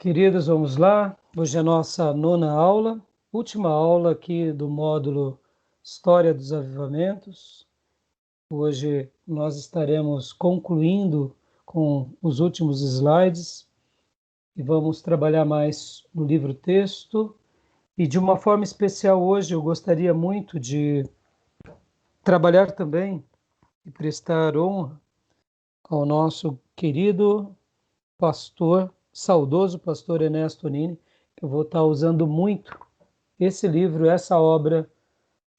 Queridos, vamos lá. Hoje é a nossa nona aula, última aula aqui do módulo História dos Avivamentos. Hoje nós estaremos concluindo com os últimos slides e vamos trabalhar mais no livro-texto. E de uma forma especial hoje eu gostaria muito de trabalhar também e prestar honra ao nosso querido pastor, saudoso pastor Ernesto Nini, que eu vou estar usando muito esse livro, essa obra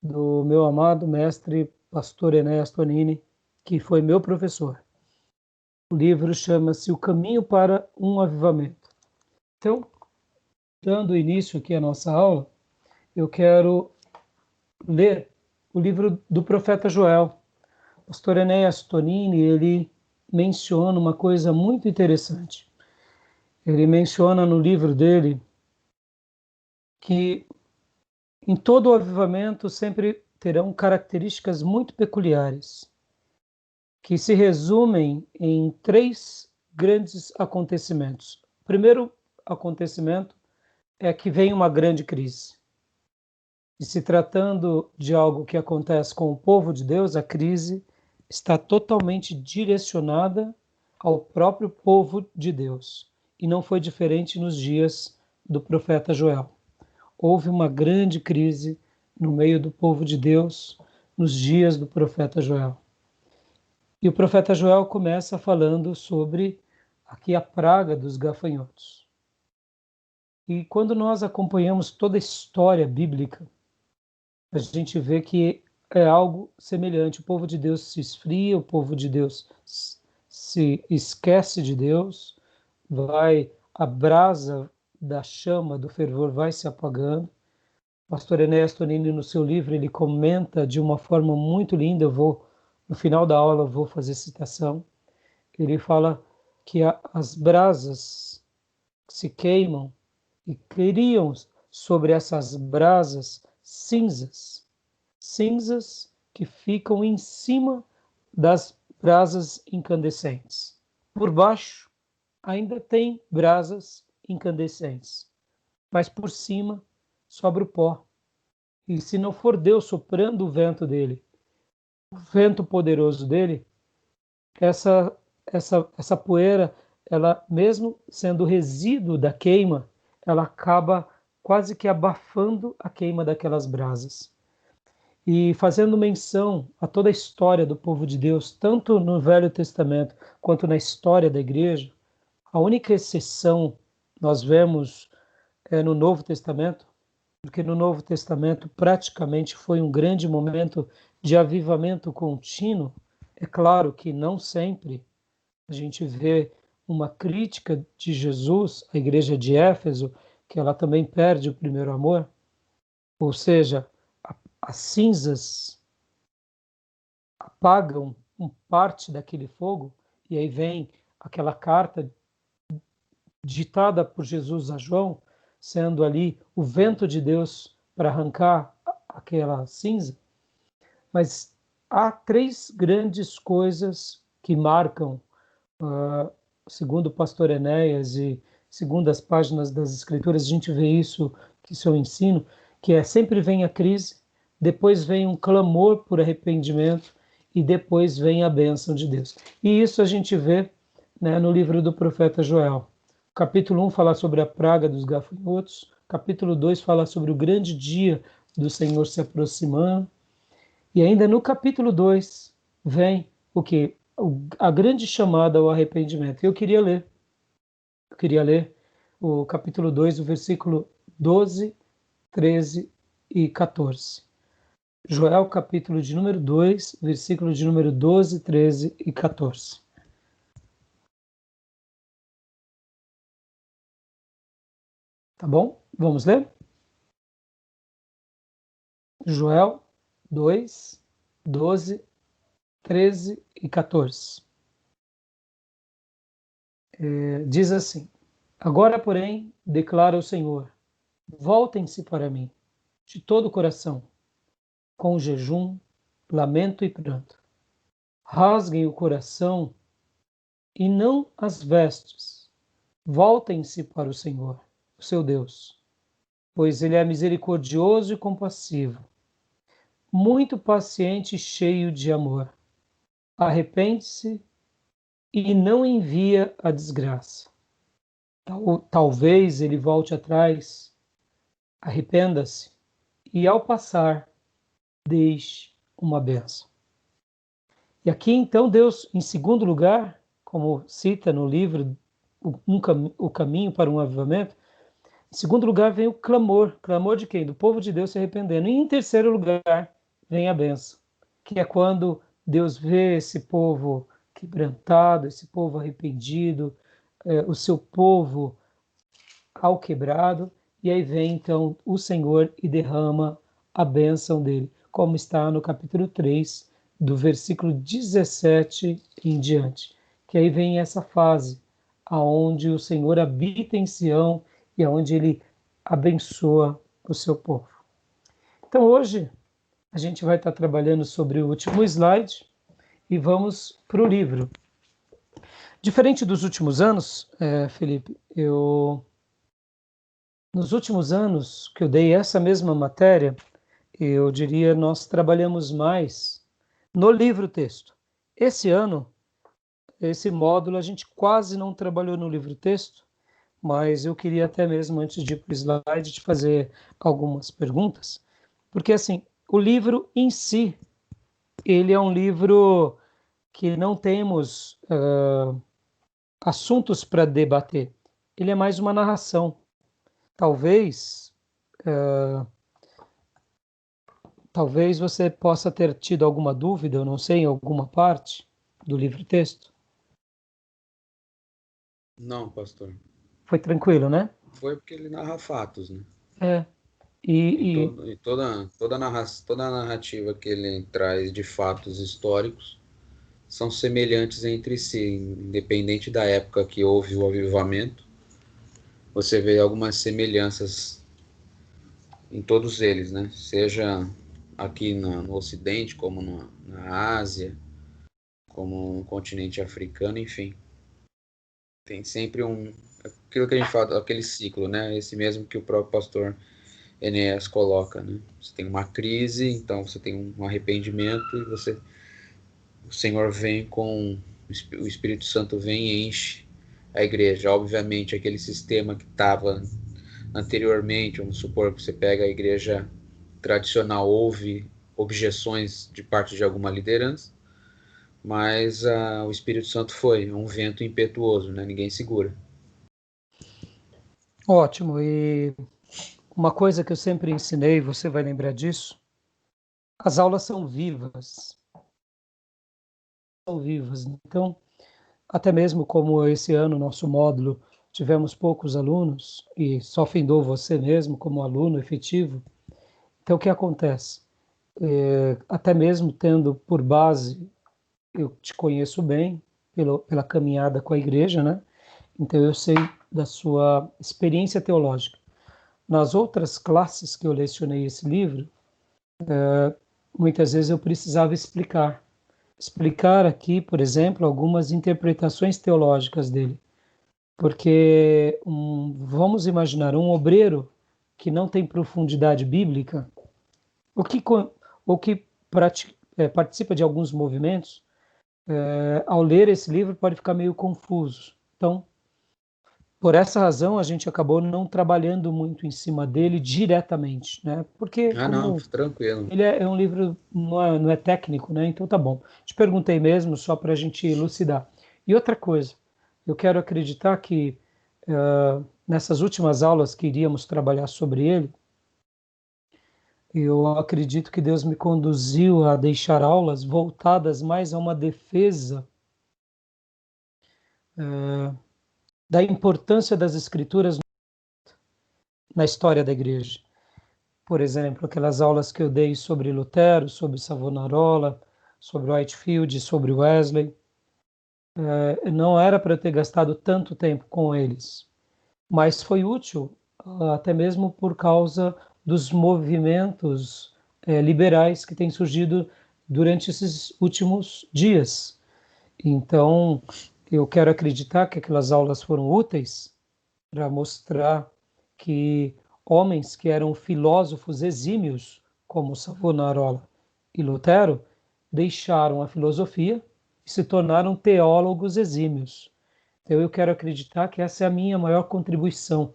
do meu amado mestre pastor Ernesto Nini, que foi meu professor. O livro chama-se O Caminho para um Avivamento. Então, dando início aqui à nossa aula, eu quero ler o livro do profeta Joel. O pastor Ernesto Nini, ele menciona uma coisa muito interessante. Ele menciona no livro dele que em todo o avivamento sempre terão características muito peculiares, que se resumem em três grandes acontecimentos. O primeiro acontecimento é que vem uma grande crise. E se tratando de algo que acontece com o povo de Deus, a crise está totalmente direcionada ao próprio povo de Deus. E não foi diferente nos dias do profeta Joel. Houve uma grande crise no meio do povo de Deus nos dias do profeta Joel. E o profeta Joel começa falando sobre aqui a praga dos gafanhotos. E quando nós acompanhamos toda a história bíblica, a gente vê que é algo semelhante. O povo de Deus se esfria, o povo de Deus se esquece de Deus, a brasa da chama, do fervor vai se apagando. O pastor Ernesto Nini, no seu livro, ele comenta de uma forma muito linda, no final da aula, eu vou fazer citação. Ele fala que as brasas se queimam e criam sobre essas brasas cinzas, cinzas que ficam em cima das brasas incandescentes. Por baixo ainda tem brasas incandescentes, mas por cima sobra o pó. E se não for Deus soprando o vento dele, o vento poderoso dele, essa poeira, ela mesmo sendo resíduo da queima, ela acaba quase que abafando a queima daquelas brasas. E fazendo menção a toda a história do povo de Deus, tanto no Velho Testamento quanto na história da igreja, a única exceção nós vemos no Novo Testamento, porque no Novo Testamento praticamente foi um grande momento de avivamento contínuo. É claro que não sempre a gente vê uma crítica de Jesus à igreja de Éfeso, que ela também perde o primeiro amor, ou seja, as cinzas apagam parte daquele fogo, e aí vem aquela carta ditada por Jesus a João, sendo ali o vento de Deus para arrancar aquela cinza. Mas há três grandes coisas que marcam, segundo o pastor Enéas e segundo as páginas das Escrituras, a gente vê isso, que isso é o ensino, que é sempre vem a crise, depois vem um clamor por arrependimento e depois vem a bênção de Deus. E isso a gente vê, né, no livro do profeta Joel. Capítulo 1 fala sobre a praga dos gafanhotos, capítulo 2 fala sobre o grande dia do Senhor se aproximando, e ainda no capítulo 2 vem o que? A grande chamada ao arrependimento. Eu queria ler o capítulo 2, o versículo 12, 13 e 14. Joel, capítulo de número 2, versículo de número 12, 13 e 14. Tá bom? Vamos ler? Joel 2, 12, 13 e 14. Diz assim: Agora, porém, declara o Senhor, voltem-se para mim, de todo o coração, com jejum, lamento e pranto. Rasguem o coração e não as vestes. Voltem-se para o Senhor, o seu Deus, pois Ele é misericordioso e compassivo, muito paciente e cheio de amor. Arrepende-se e não envia a desgraça. Talvez ele volte atrás, arrependa-se e, ao passar, deixe uma bênção. E aqui, então, Deus, em segundo lugar, como cita no livro O Caminho para um Avivamento, em segundo lugar vem o clamor. Clamor de quem? Do povo de Deus se arrependendo. E em terceiro lugar vem a bênção, que é quando Deus vê esse povo quebrantado, esse povo arrependido, o seu povo ao quebrado, e aí vem então o Senhor e derrama a bênção dele, como está no capítulo 3, do versículo 17 em diante, que aí vem essa fase, aonde o Senhor habita em Sião e aonde ele abençoa o seu povo. Então hoje a gente vai estar trabalhando sobre o último slide e vamos para o livro. Diferente dos últimos anos, Felipe, nos últimos anos que eu dei essa mesma matéria, eu diria, nós trabalhamos mais no livro-texto. Esse ano, esse módulo, a gente quase não trabalhou no livro-texto, mas eu queria até mesmo, antes de ir para o slide, te fazer algumas perguntas, porque assim, o livro em si, ele é um livro que não temos assuntos para debater. Ele é mais uma narração. Talvez você possa ter tido alguma dúvida, eu não sei, em alguma parte do livro-texto. Não, pastor. Foi tranquilo, né? Foi porque ele narra fatos, né? É. Toda a narrativa que ele traz de fatos históricos são semelhantes entre si, independente da época que houve o avivamento. Você vê algumas semelhanças em todos eles, né? Seja aqui no Ocidente, como na Ásia, como no continente africano, enfim. Tem sempre aquilo que a gente fala, aquele ciclo, né? Esse mesmo que o próprio pastor Enéas coloca, né? Você tem uma crise, então você tem um arrependimento e o Senhor vem o Espírito Santo vem e enche a igreja. Obviamente, aquele sistema que estava anteriormente, vamos supor que você pega a igreja tradicional, houve objeções de parte de alguma liderança, mas o Espírito Santo foi um vento impetuoso, né? Ninguém segura. Ótimo. E uma coisa que eu sempre ensinei, você vai lembrar disso, as aulas são vivas. São vivas. Então, até mesmo como esse ano, nosso módulo, tivemos poucos alunos e só findou você mesmo como aluno efetivo. Então, o que acontece? Até mesmo tendo por base, eu te conheço bem pela caminhada com a igreja, né? Então, eu sei da sua experiência teológica. Nas outras classes que eu lecionei esse livro, muitas vezes eu precisava explicar aqui, por exemplo, algumas interpretações teológicas dele. Porque vamos imaginar um obreiro que não tem profundidade bíblica, ou que participa de alguns movimentos, ao ler esse livro pode ficar meio confuso. Então, por essa razão, a gente acabou não trabalhando muito em cima dele diretamente, né? Porque Não, como tranquilo. ele é um livro, não é técnico, né? Então tá bom. Te perguntei mesmo só para a gente elucidar. E outra coisa, eu quero acreditar que nessas últimas aulas que iríamos trabalhar sobre ele, eu acredito que Deus me conduziu a deixar aulas voltadas mais a uma defesa da importância das Escrituras na história da igreja. Por exemplo, aquelas aulas que eu dei sobre Lutero, sobre Savonarola, sobre Whitefield, sobre Wesley, não era para eu ter gastado tanto tempo com eles, mas foi útil, até mesmo por causa dos movimentos liberais que têm surgido durante esses últimos dias. Então, Eu quero acreditar que aquelas aulas foram úteis para mostrar que homens que eram filósofos exímios, como Savonarola e Lutero, deixaram a filosofia e se tornaram teólogos exímios. Então eu quero acreditar que essa é a minha maior contribuição,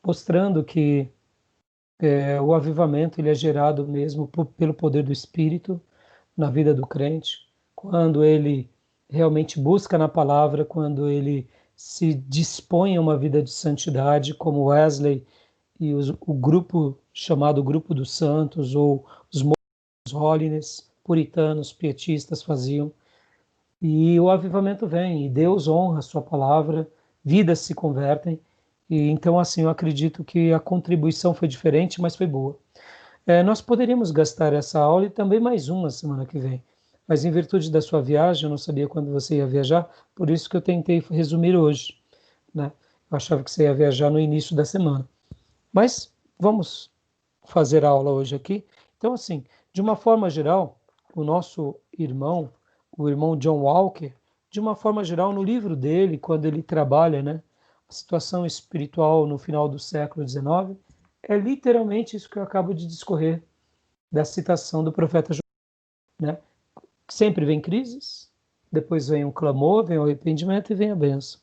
mostrando que o avivamento ele é gerado mesmo pelo poder do Espírito na vida do crente, quando ele realmente busca na palavra, quando ele se dispõe a uma vida de santidade, como Wesley e o grupo chamado Grupo dos Santos, ou os Holiness, puritanos, pietistas faziam. E o avivamento vem, e Deus honra a sua palavra, vidas se convertem. E então, assim, eu acredito que a contribuição foi diferente, mas foi boa. Nós poderíamos gastar essa aula e também mais uma semana que vem. Mas em virtude da sua viagem, eu não sabia quando você ia viajar, por isso que eu tentei resumir hoje, né? Eu achava que você ia viajar no início da semana. Mas vamos fazer a aula hoje aqui. Então, assim, de uma forma geral, o nosso irmão, o irmão John Walker, de uma forma geral, no livro dele, quando ele trabalha, né, a situação espiritual no final do século XIX, é literalmente isso que eu acabo de discorrer da citação do profeta Joel, né? Sempre vem crises, depois vem um clamor, vem o arrependimento e vem a bênção.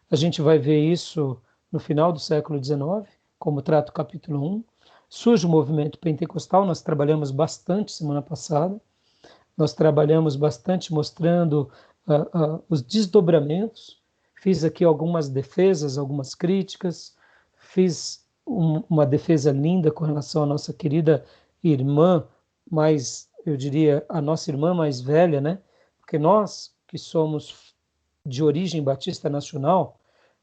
A gente vai ver isso no final do século XIX, como trata o capítulo 1. Surge o movimento pentecostal, nós trabalhamos bastante semana passada, nós trabalhamos bastante mostrando os desdobramentos, fiz aqui algumas defesas, algumas críticas, fiz uma defesa linda com relação à nossa querida irmã, mais, eu diria, a nossa irmã mais velha, né? Porque nós, que somos de origem batista nacional,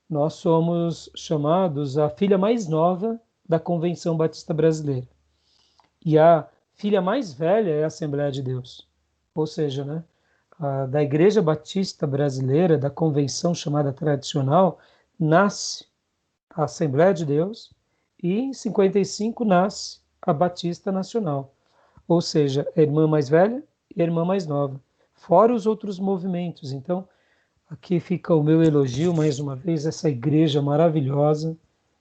nós somos chamados a filha mais nova da Convenção Batista Brasileira. E a filha mais velha é a Assembleia de Deus. Ou seja, né, da Igreja Batista Brasileira, da convenção chamada tradicional, nasce a Assembleia de Deus e em 55 nasce a Batista Nacional. Ou seja, a irmã mais velha e a irmã mais nova. Fora os outros movimentos. Então, aqui fica o meu elogio, mais uma vez, essa igreja maravilhosa,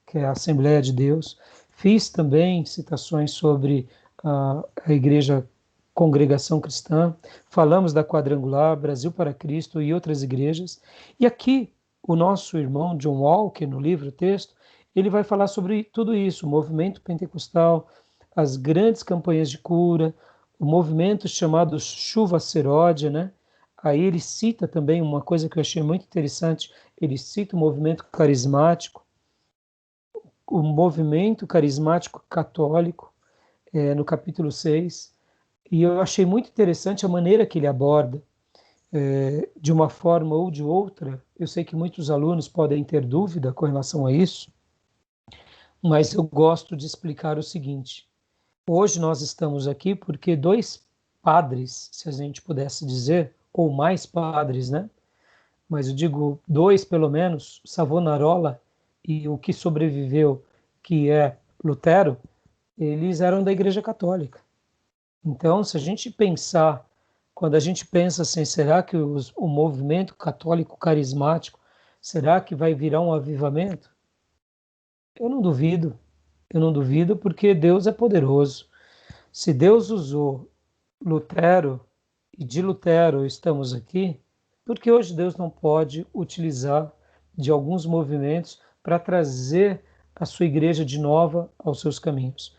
que é a Assembleia de Deus. Fiz também citações sobre a igreja Congregação Cristã, falamos da Quadrangular, Brasil para Cristo e outras igrejas. E aqui, o nosso irmão John Walker, no livro texto, ele vai falar sobre tudo isso, o movimento pentecostal, as grandes campanhas de cura, o movimento chamado Chuva Seródia, né? Aí ele cita também uma coisa que eu achei muito interessante, ele cita o movimento carismático, o movimento carismático católico, no capítulo 6, e eu achei muito interessante a maneira que ele aborda, de uma forma ou de outra. Eu sei que muitos alunos podem ter dúvida com relação a isso, mas eu gosto de explicar o seguinte. Hoje nós estamos aqui porque dois padres, se a gente pudesse dizer, ou mais padres, né? Mas eu digo dois pelo menos, Savonarola e o que sobreviveu, que é Lutero, eles eram da Igreja Católica. Então, se a gente pensar, quando a gente pensa assim, será que o movimento católico carismático, será que vai virar um avivamento? Eu não duvido porque Deus é poderoso. Se Deus usou Lutero e de Lutero estamos aqui, porque hoje Deus não pode utilizar de alguns movimentos para trazer a sua igreja de nova aos seus caminhos.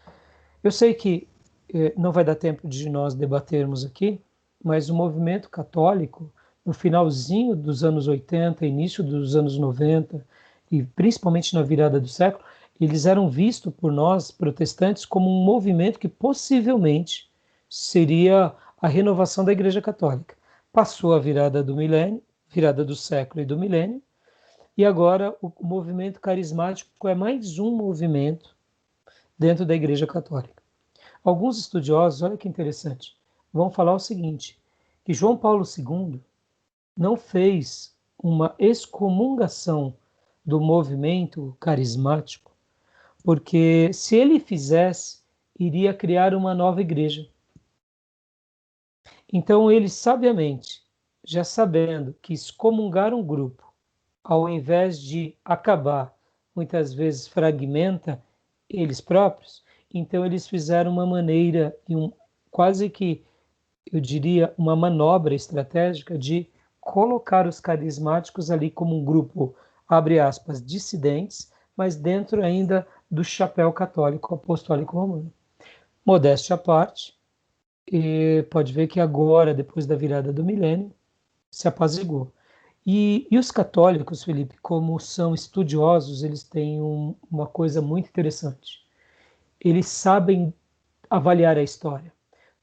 Eu sei que não vai dar tempo de nós debatermos aqui, mas o movimento católico, no finalzinho dos anos 80, início dos anos 90, e principalmente na virada do século, eles eram vistos por nós, protestantes, como um movimento que possivelmente seria a renovação da Igreja Católica. Passou a virada do milênio, virada do século e do milênio, e agora o movimento carismático é mais um movimento dentro da Igreja Católica. Alguns estudiosos, olha que interessante, vão falar o seguinte, que João Paulo II não fez uma excomungação do movimento carismático, porque se ele fizesse, iria criar uma nova igreja. Então ele sabiamente, já sabendo que excomungar um grupo ao invés de acabar, muitas vezes fragmenta eles próprios. Então eles fizeram uma maneira, quase que, eu diria, uma manobra estratégica de colocar os carismáticos ali como um grupo, abre aspas, dissidentes, mas dentro ainda do chapéu católico apostólico romano. Modéstia à parte, e pode ver que agora, depois da virada do milênio, se apaziguou. E os católicos, Felipe, como são estudiosos, eles têm uma coisa muito interessante. Eles sabem avaliar a história.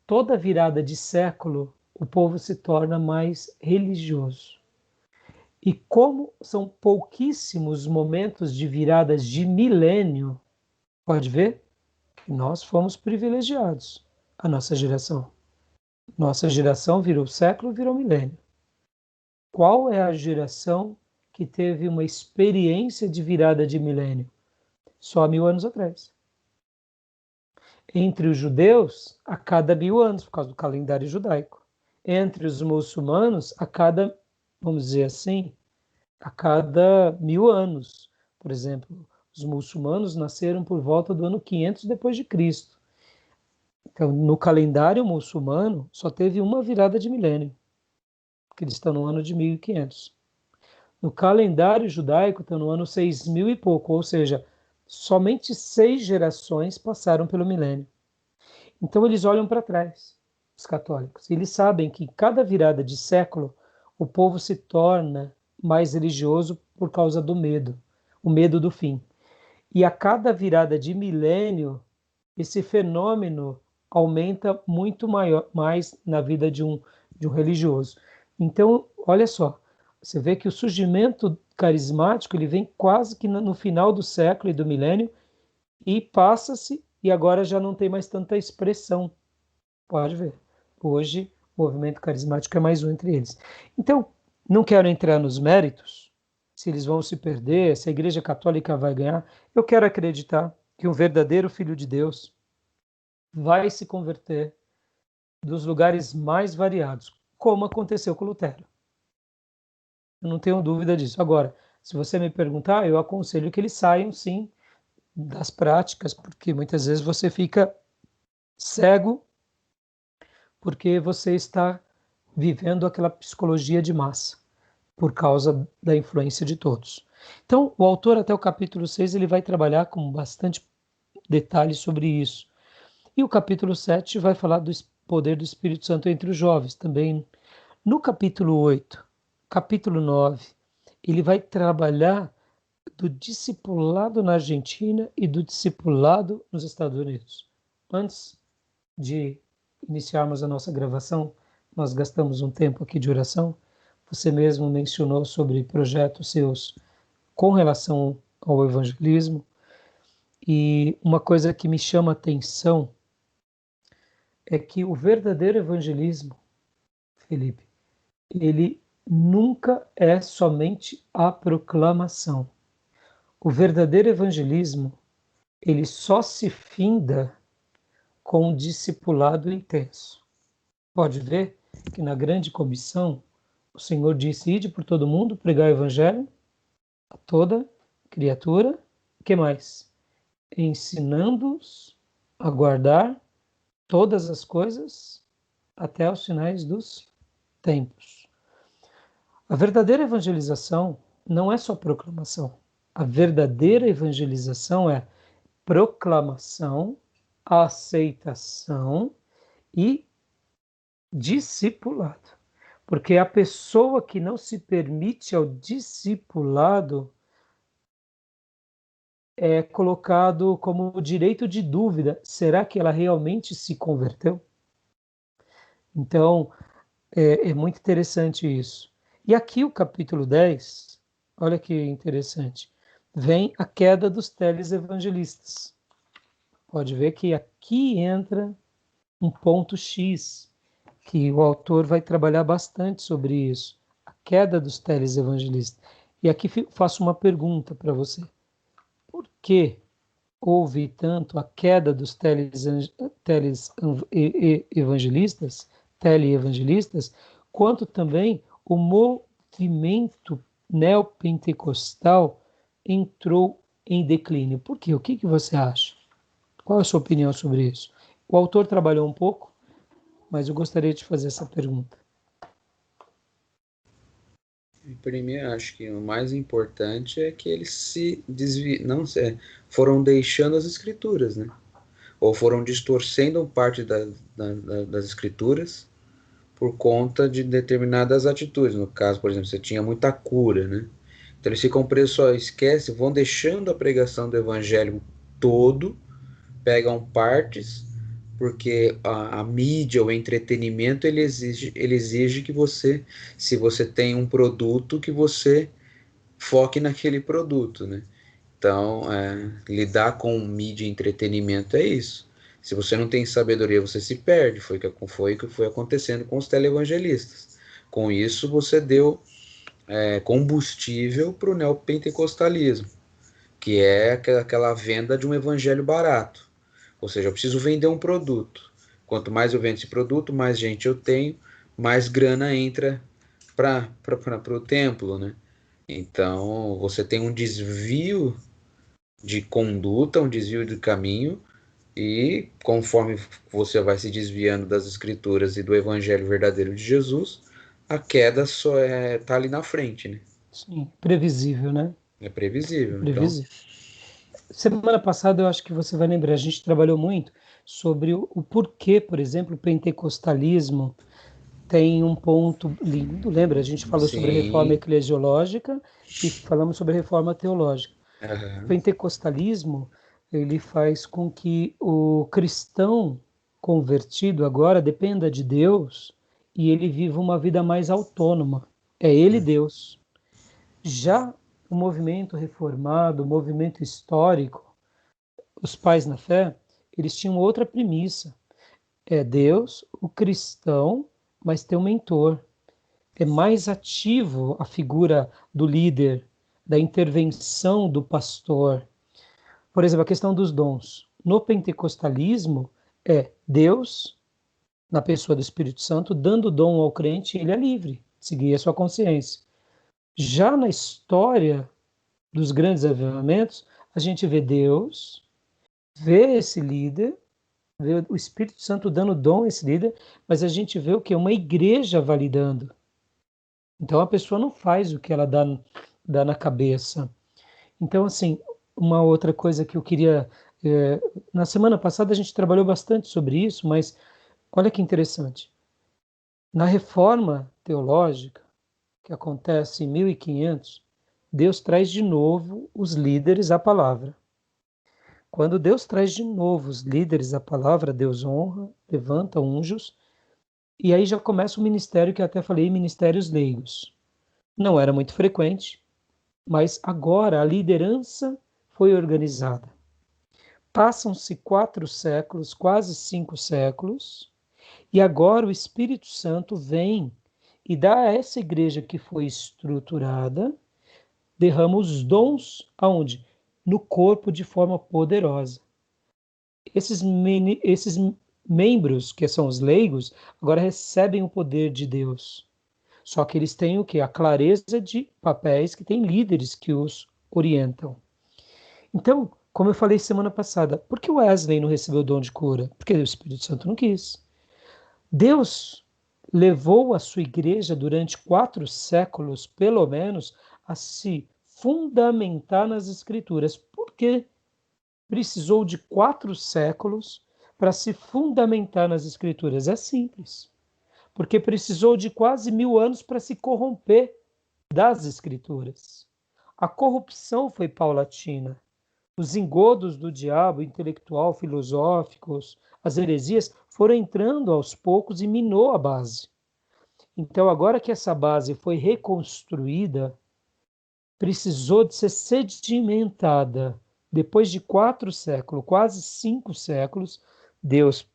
Toda virada de século, o povo se torna mais religioso. E como são pouquíssimos momentos de viradas de milênio, pode ver que nós fomos privilegiados, a nossa geração. Nossa geração virou século, virou milênio. Qual é a geração que teve uma experiência de virada de milênio? Só há 1000 anos atrás. Entre os judeus, a cada 1000 anos, por causa do calendário judaico. Entre os muçulmanos, a cada, vamos dizer assim, a cada 1000 anos. Por exemplo, os muçulmanos nasceram por volta do ano 500 depois de Cristo. Então, no calendário muçulmano, só teve uma virada de milênio, que eles estão no ano de 1500. No calendário judaico, estão no ano 6000 e pouco, ou seja, somente 6 gerações passaram pelo milênio. Então eles olham para trás, os católicos, e eles sabem que cada virada de século o povo se torna mais religioso por causa do medo, o medo do fim. E a cada virada de milênio, esse fenômeno aumenta muito mais na vida de um religioso. Então, olha só, você vê que o surgimento carismático ele vem quase que no final do século e do milênio e passa-se e agora já não tem mais tanta expressão. Pode ver. Hoje, o movimento carismático é mais um entre eles. Então, não quero entrar nos méritos, se eles vão se perder, se a Igreja Católica vai ganhar. Eu quero acreditar que um verdadeiro Filho de Deus vai se converter dos lugares mais variados, como aconteceu com Lutero. Eu não tenho dúvida disso. Agora, se você me perguntar, eu aconselho que eles saiam, sim, das práticas, porque muitas vezes você fica cego porque você está vivendo aquela psicologia de massa, por causa da influência de todos. Então, o autor, até o capítulo 6, ele vai trabalhar com bastante detalhe sobre isso. E o capítulo 7 vai falar do poder do Espírito Santo entre os jovens também. No capítulo 8, capítulo 9, ele vai trabalhar do discipulado na Argentina e do discipulado nos Estados Unidos. Antes de iniciarmos a nossa gravação, nós gastamos um tempo aqui de oração. Você mesmo mencionou sobre projetos seus com relação ao evangelismo. E uma coisa que me chama a atenção é que o verdadeiro evangelismo, Felipe, ele nunca é somente a proclamação. O verdadeiro evangelismo, ele só se finda com um discipulado intenso. Pode ver que na grande comissão, o Senhor disse: ide por todo mundo, pregar o evangelho a toda criatura. O que mais? Ensinando-os a guardar todas as coisas até os finais dos tempos. A verdadeira evangelização não é só proclamação. A verdadeira evangelização é proclamação, aceitação e discipulado. Porque a pessoa que não se permite ao discipulado é colocado como direito de dúvida. Será que ela realmente se converteu? Então, é muito interessante isso. E aqui o capítulo 10, olha que interessante, vem a queda dos televangelistas. Pode ver que aqui entra um ponto X, que o autor vai trabalhar bastante sobre isso, a queda dos televangelistas. E aqui faço uma pergunta para você. Por que houve tanto a queda dos teleevangelistas, quanto também o movimento neopentecostal entrou em declínio. Por quê? O que você acha? Qual é a sua opinião sobre isso? O autor trabalhou um pouco, mas eu gostaria de fazer essa pergunta. Primeiro, acho que o mais importante é que eles se não foram deixando as escrituras, né? Ou foram distorcendo parte das escrituras por conta de determinadas atitudes. No caso, por exemplo, você tinha muita cura, né? Então eles ficam presos, só esquecem, vão deixando a pregação do evangelho todo, pegam partes, porque a mídia, o entretenimento, ele exige que você, se você tem um produto, que você foque naquele produto, né? Então, lidar com mídia e entretenimento é isso. Se você não tem sabedoria, você se perde. Foi o que foi acontecendo com os televangelistas. Com isso, você deu combustível para o neopentecostalismo, que é aquela venda de um evangelho barato. Ou seja, eu preciso vender um produto. Quanto mais eu vendo esse produto, mais gente eu tenho, mais grana entra para o templo, né? Então, você tem um desvio de conduta, um desvio de caminho, e conforme você vai se desviando das escrituras e do evangelho verdadeiro de Jesus, a queda só tá ali na frente, né? Sim, previsível, né? É previsível. Então, Previsível. Semana passada, eu acho que você vai lembrar, a gente trabalhou muito sobre o porquê, por exemplo, o pentecostalismo tem um ponto lindo. Lembra? A gente falou sobre a reforma sim, eclesiológica e falamos sobre a reforma teológica. O aham, pentecostalismo, ele faz com que o cristão convertido agora dependa de Deus e ele viva uma vida mais autônoma. É ele Deus. Já o movimento reformado, o movimento histórico, os pais na fé, eles tinham outra premissa. É Deus, o cristão, mas tem um mentor. É mais ativo a figura do líder, da intervenção do pastor. Por exemplo, a questão dos dons. No pentecostalismo, é Deus, na pessoa do Espírito Santo, dando dom ao crente, e ele é livre de seguir a sua consciência. Já na história dos grandes avivamentos, a gente vê Deus, vê esse líder, vê o Espírito Santo dando dom a esse líder, mas a gente vê o que? Uma igreja validando. Então a pessoa não faz o que ela dá na cabeça. Então, assim, uma outra coisa que eu queria. Na semana passada a gente trabalhou bastante sobre isso, mas olha que interessante. Na reforma teológica, que acontece em 1500, Deus traz de novo os líderes à palavra. Quando Deus traz de novo os líderes à palavra, Deus honra, levanta anjos, e aí já começa o ministério que eu até falei, ministérios leigos. Não era muito frequente, mas agora a liderança foi organizada. Passam-se 4 séculos, quase 5 séculos, e agora o Espírito Santo vem e dá a essa igreja que foi estruturada, derrama os dons aonde? No corpo de forma poderosa. Esses membros, que são os leigos, agora recebem o poder de Deus. Só que eles têm o quê? A clareza de papéis que têm líderes que os orientam. Então, como eu falei semana passada, por que Wesley não recebeu o dom de cura? Porque o Espírito Santo não quis. Deus levou a sua igreja durante 4 séculos, pelo menos, a se fundamentar nas Escrituras. Por que precisou de 4 séculos para se fundamentar nas Escrituras? É simples. Porque precisou de quase 1000 anos para se corromper das Escrituras. A corrupção foi paulatina. Os engodos do diabo intelectual, filosóficos, as heresias foram entrando aos poucos e minou a base. Então, agora que essa base foi reconstruída, precisou de ser sedimentada. Depois de 4 séculos, quase 5 séculos, Deus,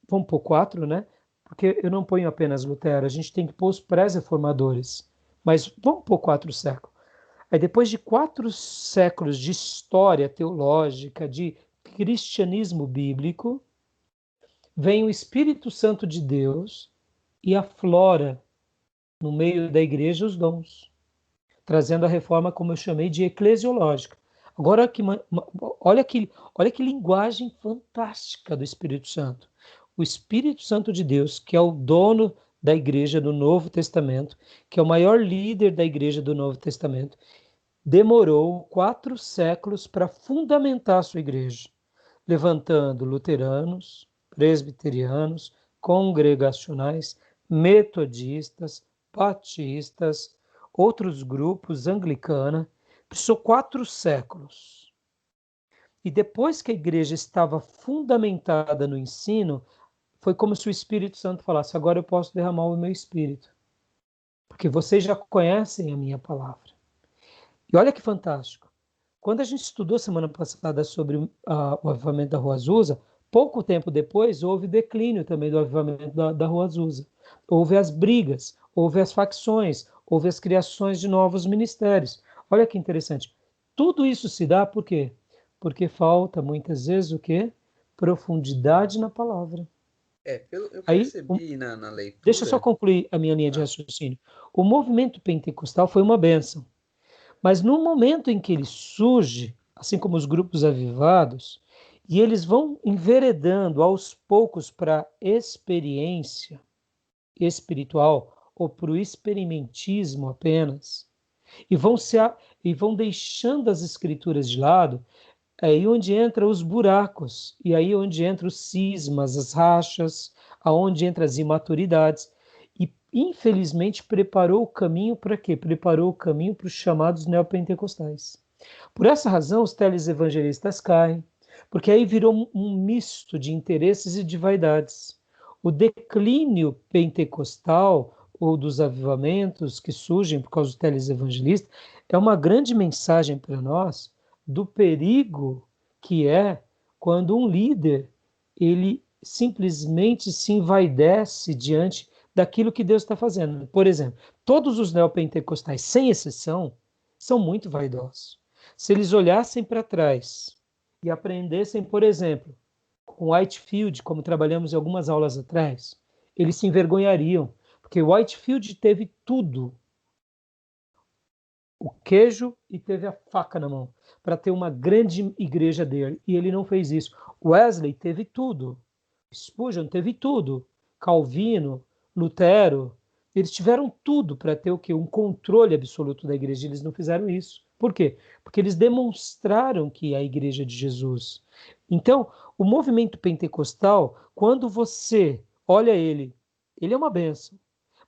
vamos pôr 4, né? Porque eu não ponho apenas Lutero, a gente tem que pôr os pré-reformadores. Mas vamos pôr 4 séculos. Aí depois de 4 séculos de história teológica, de cristianismo bíblico, vem o Espírito Santo de Deus e aflora no meio da igreja os dons. trazendo a reforma, como eu chamei, de eclesiológica. Agora, olha que linguagem fantástica do Espírito Santo. O Espírito Santo de Deus, que é o dono da igreja do Novo Testamento, que é o maior líder da igreja do Novo Testamento, demorou 4 séculos para fundamentar a sua igreja, levantando luteranos, presbiterianos, congregacionais, metodistas, batistas, outros grupos, anglicana. Precisou 4 séculos. E depois que a igreja estava fundamentada no ensino, foi como se o Espírito Santo falasse: agora eu posso derramar o meu Espírito, porque vocês já conhecem a minha palavra. E olha que fantástico. Quando a gente estudou semana passada sobre o avivamento da Rua Azusa, pouco tempo depois houve declínio também do avivamento da Rua Azusa. Houve as brigas, houve as facções, houve as criações de novos ministérios. Olha que interessante. Tudo isso se dá por quê? Porque falta muitas vezes o quê? Profundidade na palavra. Eu Aí, percebi na deixa eu só leitura. concluir a minha linha de raciocínio. O movimento pentecostal foi uma bênção. Mas no momento em que ele surge, assim como os grupos avivados, e eles vão enveredando aos poucos para a experiência espiritual ou para o experimentismo apenas, e vão deixando as escrituras de lado, é aí onde entram os buracos, e aí onde entram os cismas, as rachas, aonde entram as imaturidades. E, infelizmente, preparou o caminho para quê? Preparou o caminho para os chamados neopentecostais. Por essa razão, os televangelistas caem, porque aí virou um misto de interesses e de vaidades. O declínio pentecostal ou dos avivamentos que surgem por causa dos televangelistas é uma grande mensagem para nós do perigo que é quando um líder ele simplesmente se envaidece diante daquilo que Deus está fazendo. Por exemplo, todos os neopentecostais, sem exceção, são muito vaidosos. Se eles olhassem para trás e aprendessem, por exemplo, com Whitefield, como trabalhamos em algumas aulas atrás, eles se envergonhariam, porque Whitefield teve tudo, o queijo e teve a faca na mão, para ter uma grande igreja dele, e ele não fez isso. Wesley teve tudo, Spurgeon teve tudo, Calvino, Lutero, eles tiveram tudo para ter o quê? Um controle absoluto da igreja, eles não fizeram isso. Por quê? Porque eles demonstraram que é a igreja de Jesus. Então, o movimento pentecostal, quando você olha ele é uma bênção,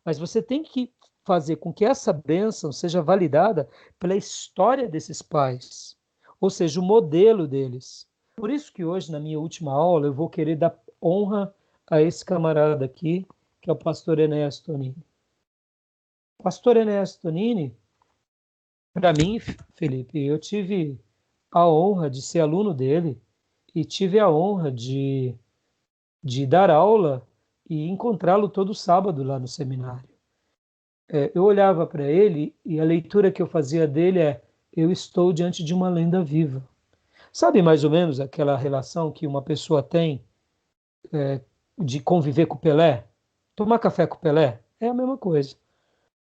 mas você tem que fazer com que essa bênção seja validada pela história desses pais, ou seja, o modelo deles. Por isso que hoje, na minha última aula, eu vou querer dar honra a esse camarada aqui, que é o pastor Enéas Tonini. O pastor Enéas Tonini, para mim, Felipe, eu tive a honra de ser aluno dele e tive a honra de dar aula e encontrá-lo todo sábado lá no seminário. Eu olhava para ele e a leitura que eu fazia dele é: eu estou diante de uma lenda viva. Sabe mais ou menos aquela relação que uma pessoa tem de conviver com o Pelé? Tomar café com o Pelé? É a mesma coisa.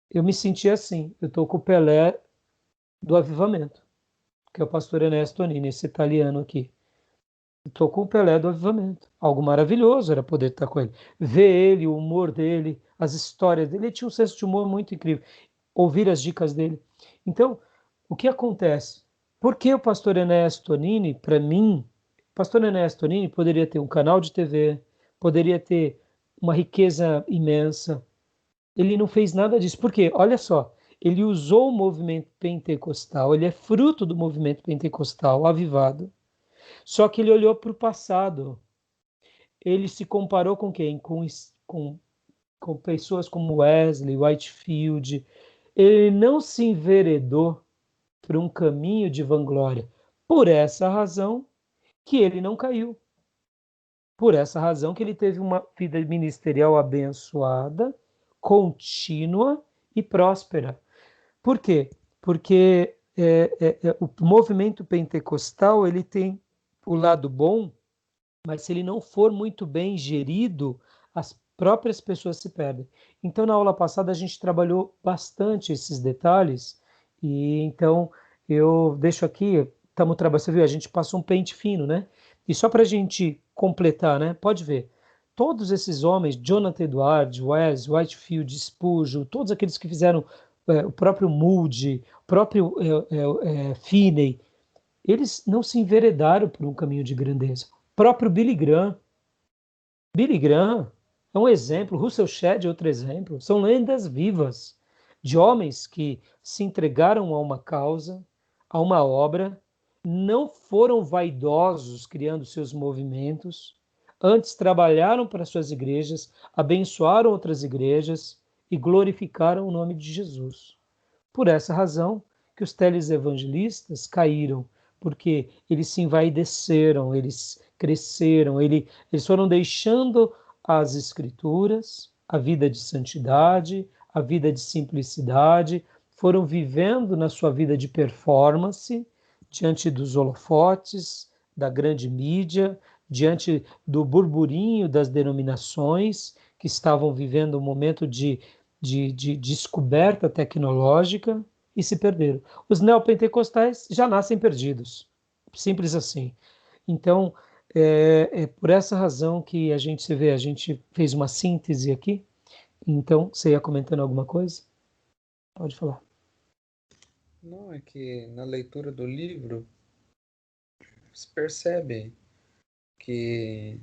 Eu me senti assim. Eu estou com o Pelé do Avivamento, que é o pastor Ernesto Tonini, esse italiano aqui. Estou com o Pelé do Avivamento. Algo maravilhoso era poder estar com ele. Ver ele, o humor dele, as histórias dele. Ele tinha um senso de humor muito incrível. Ouvir as dicas dele. Então, o que acontece? Por que o pastor Enéas Tonini, para mim, o pastor Enéas Tonini poderia ter um canal de TV, poderia ter uma riqueza imensa. Ele não fez nada disso. Por quê? Olha só, ele usou o movimento pentecostal, ele é fruto do movimento pentecostal avivado. Só que ele olhou para o passado. Ele se comparou com quem? Com pessoas como Wesley, Whitefield. Ele não se enveredou por um caminho de vanglória. Por essa razão que ele não caiu. Por essa razão que ele teve uma vida ministerial abençoada, contínua e próspera. Por quê? Porque o movimento pentecostal ele tem o lado bom, mas se ele não for muito bem gerido, as próprias pessoas se perdem. Então, na aula passada, a gente trabalhou bastante esses detalhes E então eu deixo aqui, estamos trabalhando, você viu, a gente passou um pente fino, né? E só para a gente completar, né? Pode ver, todos esses homens, Jonathan Edwards, Wes, Whitefield, Spurgeon, todos aqueles que fizeram o próprio Moody, o próprio Finney, eles não se enveredaram por um caminho de grandeza. O próprio Billy Graham é um exemplo, Russell Shedd é outro exemplo. São lendas vivas de homens que se entregaram a uma causa, a uma obra, não foram vaidosos criando seus movimentos, antes trabalharam para suas igrejas, abençoaram outras igrejas e glorificaram o nome de Jesus. Por essa razão que os televangelistas caíram, porque eles se envaideceram, eles cresceram, eles foram deixando as escrituras, a vida de santidade, a vida de simplicidade, foram vivendo na sua vida de performance, diante dos holofotes, da grande mídia, diante do burburinho das denominações que estavam vivendo um momento de descoberta tecnológica e se perderam. Os neopentecostais já nascem perdidos, simples assim. Então, é por essa razão que a gente se vê, a gente fez uma síntese aqui. Então, você ia comentando alguma coisa? Pode falar. Não, é que na leitura do livro se percebe que,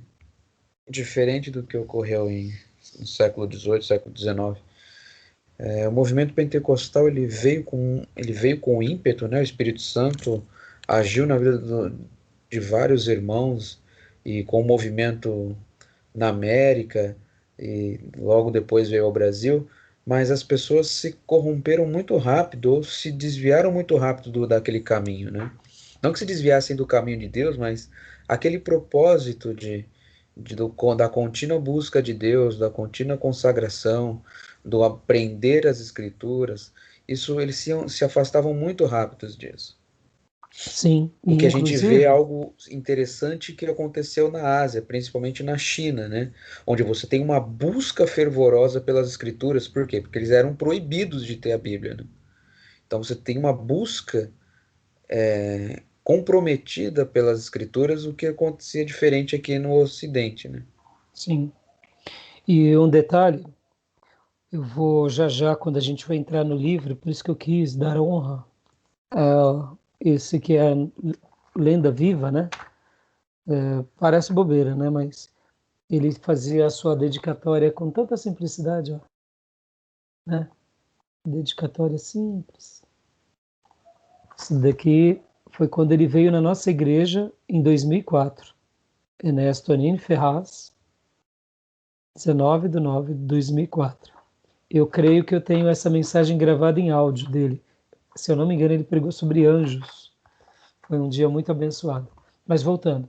diferente do que ocorreu no século XVIII, século XIX, o movimento pentecostal ele veio com ímpeto, né? O Espírito Santo agiu na vida de vários irmãos e com o movimento na América e logo depois veio ao Brasil, mas as pessoas se corromperam muito rápido ou se desviaram muito rápido daquele caminho, né? Não que se desviassem do caminho de Deus, mas aquele propósito da contínua busca de Deus, da contínua consagração, do aprender as Escrituras, isso eles se afastavam muito rápidos disso. Sim, O e que a gente vê é inclusive, algo interessante que aconteceu na Ásia, principalmente na China, né? Onde você tem uma busca fervorosa pelas escrituras. Por quê? Porque eles eram proibidos de ter a Bíblia, né? Então você tem uma busca comprometida pelas escrituras, o que acontecia diferente aqui no Ocidente, né? sim. E um detalhe, eu vou já já, quando a gente vai entrar no livro, por isso que eu quis dar honra a esse que é a lenda viva, né? Parece bobeira, né? Mas ele fazia a sua dedicatória com tanta simplicidade, ó, né? Dedicatória simples. Isso daqui foi quando ele veio na nossa igreja em 2004. Ernesto Anini Ferraz, 19/9/2004. Eu creio que eu tenho essa mensagem gravada em áudio dele. Se eu não me engano, ele pregou sobre anjos. Foi um dia muito abençoado. Mas voltando,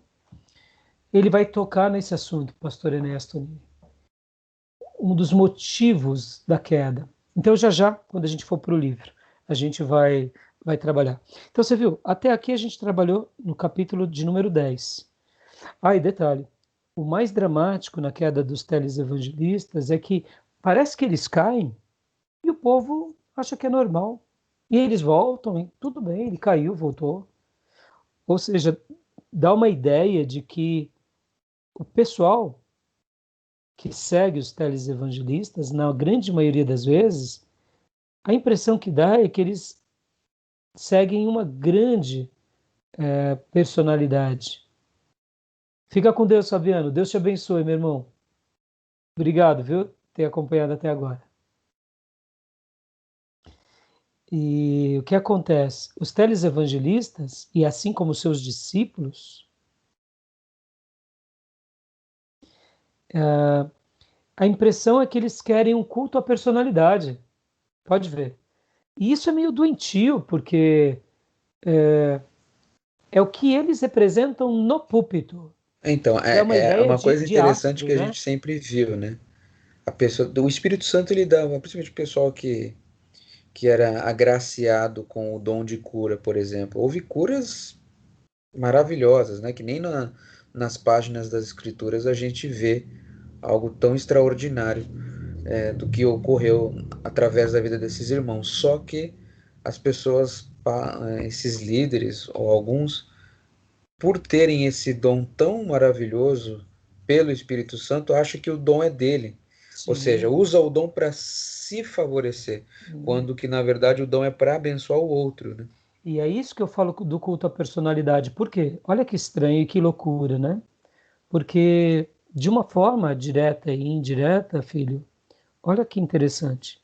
ele vai tocar nesse assunto, pastor Ernesto Anini, um dos motivos da queda. Então, já já, quando a gente for para o livro, a gente vai trabalhar. Então, você viu, até aqui a gente trabalhou no capítulo de número 10. Ah, e detalhe, o mais dramático na queda dos televangelistas é que parece que eles caem e o povo acha que é normal. E eles voltam, e tudo bem, ele caiu, voltou. Ou seja, dá uma ideia de que o pessoal que segue os televangelistas, na grande maioria das vezes, a impressão que dá é que eles seguem uma grande personalidade. Fica com Deus, Fabiano. Deus te abençoe, meu irmão. Obrigado, viu, por ter acompanhado até agora. E o que acontece? Os televangelistas, e assim como seus discípulos, a impressão é que eles querem um culto à personalidade. Pode ver. E isso é meio doentio, porque é o que eles representam no púlpito. Então, É uma é ideia uma coisa de interessante astro, que a né? gente sempre viu, né? O Espírito Santo ele dava, principalmente o pessoal que era agraciado com o dom de cura, por exemplo. Houve curas maravilhosas, né? Que nem nas páginas das Escrituras a gente vê algo tão extraordinário do que ocorreu através da vida desses irmãos. Só que as pessoas, esses líderes ou alguns, por terem esse dom tão maravilhoso pelo Espírito Santo, acham que o dom é dele. Ou seja, Sim. usa o dom para se favorecer, Hum. quando que na verdade o dom é para abençoar o outro, né? E é isso que eu falo do culto à personalidade. Por quê? Olha que estranho e que loucura, né? Porque de uma forma direta e indireta, filho, olha que interessante.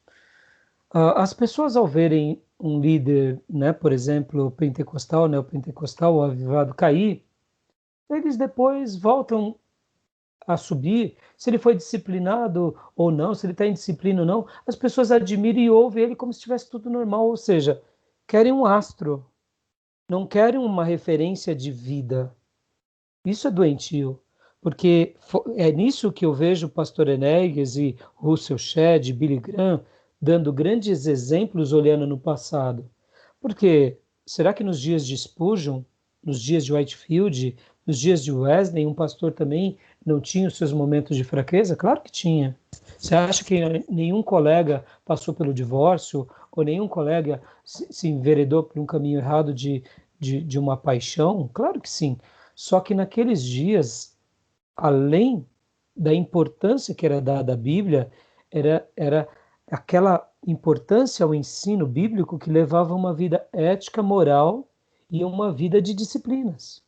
As pessoas ao verem um líder, né, por exemplo, pentecostal, neopentecostal ou avivado cair, eles depois voltam a subir, se ele foi disciplinado ou não, se ele está em disciplina ou não, as pessoas admiram e ouvem ele como se estivesse tudo normal, ou seja, querem um astro, não querem uma referência de vida. Isso é doentio, porque é nisso que eu vejo o pastor Enéas e Russell Shedd, Billy Graham, dando grandes exemplos olhando no passado. Porque será que nos dias de Spurgeon, nos dias de Whitefield, nos dias de Wesley, um pastor também não tinha os seus momentos de fraqueza? Claro que tinha. Você acha que nenhum colega passou pelo divórcio, ou nenhum colega se enveredou por um caminho errado de uma paixão? Claro que sim. Só que naqueles dias, além da importância que era dada à Bíblia, era aquela importância ao ensino bíblico que levava uma vida ética, moral e uma vida de disciplinas.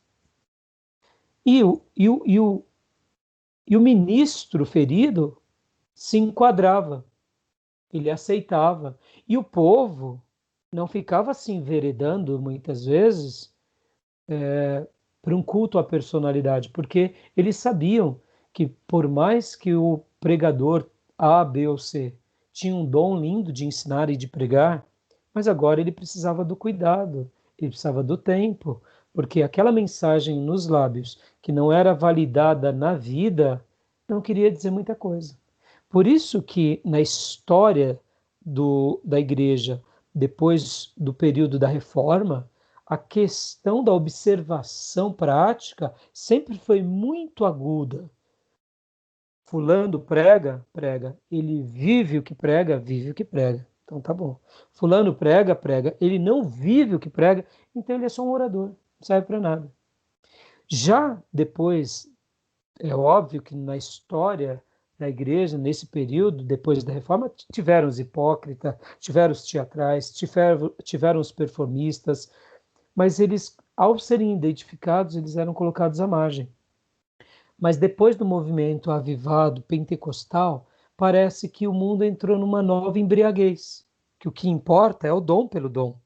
E o ministro ferido se enquadrava, ele aceitava. E o povo não ficava se enveredando, muitas vezes, para um culto à personalidade, porque eles sabiam que por mais que o pregador A, B ou C tinha um dom lindo de ensinar e de pregar, mas agora ele precisava do cuidado, ele precisava do tempo, porque aquela mensagem nos lábios que não era validada na vida não queria dizer muita coisa. Por isso que na história da igreja, depois do período da reforma, a questão da observação prática sempre foi muito aguda. Fulano prega, prega. Ele vive o que prega, vive o que prega. Então tá bom. Fulano prega, prega. Ele não vive o que prega, então ele é só um orador. Não serve para nada. Já depois, é óbvio que na história da igreja, nesse período, depois da reforma, tiveram os hipócritas, tiveram os teatrais, tiveram os performistas, mas eles, ao serem identificados, eles eram colocados à margem. Mas depois do movimento avivado pentecostal, parece que o mundo entrou numa nova embriaguez, que o que importa é o dom pelo dom,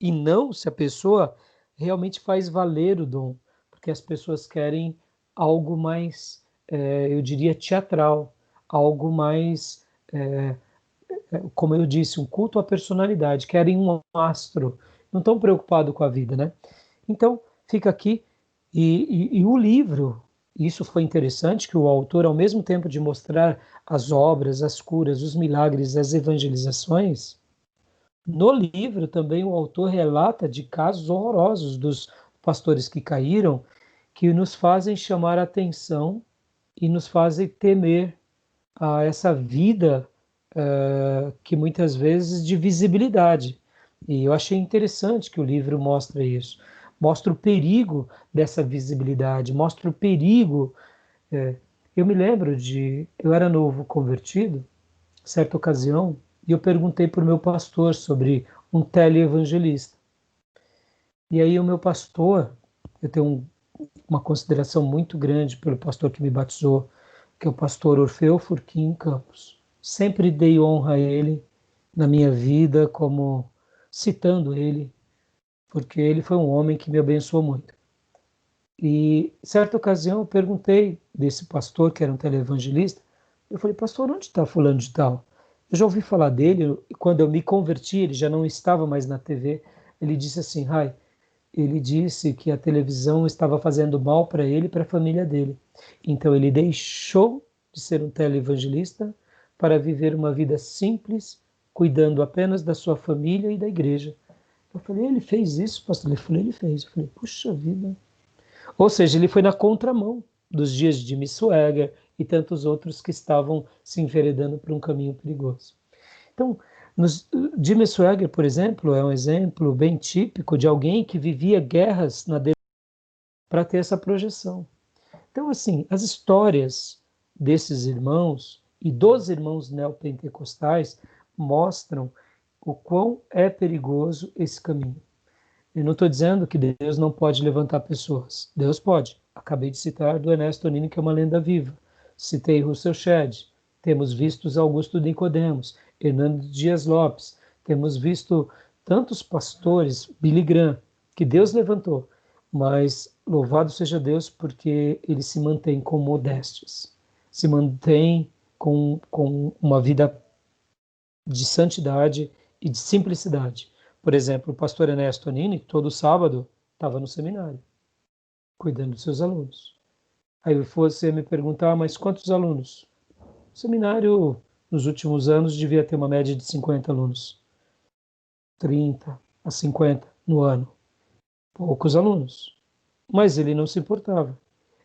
e não se a pessoa realmente faz valer o dom, porque as pessoas querem algo mais, eu diria, teatral, algo mais, como eu disse, um culto à personalidade, querem um astro, não estão preocupados com a vida, né? Então, fica aqui. E o livro, isso foi interessante, que o autor, ao mesmo tempo de mostrar as obras, as curas, os milagres, as evangelizações, no livro também o autor relata de casos horrorosos dos pastores que caíram, que nos fazem chamar a atenção e nos fazem temer a essa vida que muitas vezes de visibilidade. E eu achei interessante que o livro mostra isso. Mostra o perigo dessa visibilidade, mostra o perigo. Eu me lembro eu era novo convertido, certa ocasião, e eu perguntei para o meu pastor sobre um teleevangelista. E aí o meu pastor, eu tenho uma consideração muito grande pelo pastor que me batizou, que é o pastor Orfeu Furquim Campos. Sempre dei honra a ele na minha vida, como citando ele, porque ele foi um homem que me abençoou muito. E certa ocasião eu perguntei desse pastor, que era um televangelista, eu falei, pastor, onde está fulano de tal? Eu já ouvi falar dele, e quando eu me converti, ele já não estava mais na TV, ele disse assim, Rai, ele disse que a televisão estava fazendo mal para ele e para a família dele. Então ele deixou de ser um televangelista para viver uma vida simples, cuidando apenas da sua família e da igreja. Eu falei, ele fez isso, pastor? Ele falou, ele fez. Eu falei, puxa vida. Ou seja, ele foi na contramão dos dias de Jimmy Swaggart e tantos outros que estavam se enveredando por um caminho perigoso. Então, Jimmy Swaggart, por exemplo, é um exemplo bem típico de alguém que vivia guerras para ter essa projeção. Então, assim, as histórias desses irmãos e dos irmãos neopentecostais mostram o quão é perigoso esse caminho. Eu não estou dizendo que Deus não pode levantar pessoas. Deus pode. Acabei de citar do Ernesto Nini, que é uma lenda viva. Citei Russell Shedd. Temos visto Augusto Nicodemos, Hernando Dias Lopes. Temos visto tantos pastores, Billy Graham, que Deus levantou. Mas louvado seja Deus porque ele se mantém com modéstias. Se mantém com uma vida de santidade e de simplicidade. Por exemplo, o pastor Ernesto Nini, todo sábado, estava no seminário, cuidando dos seus alunos. Aí você me perguntar, mas quantos alunos? O seminário, nos últimos anos, devia ter uma média de 50 alunos. 30 a 50 no ano. Poucos alunos. Mas ele não se importava.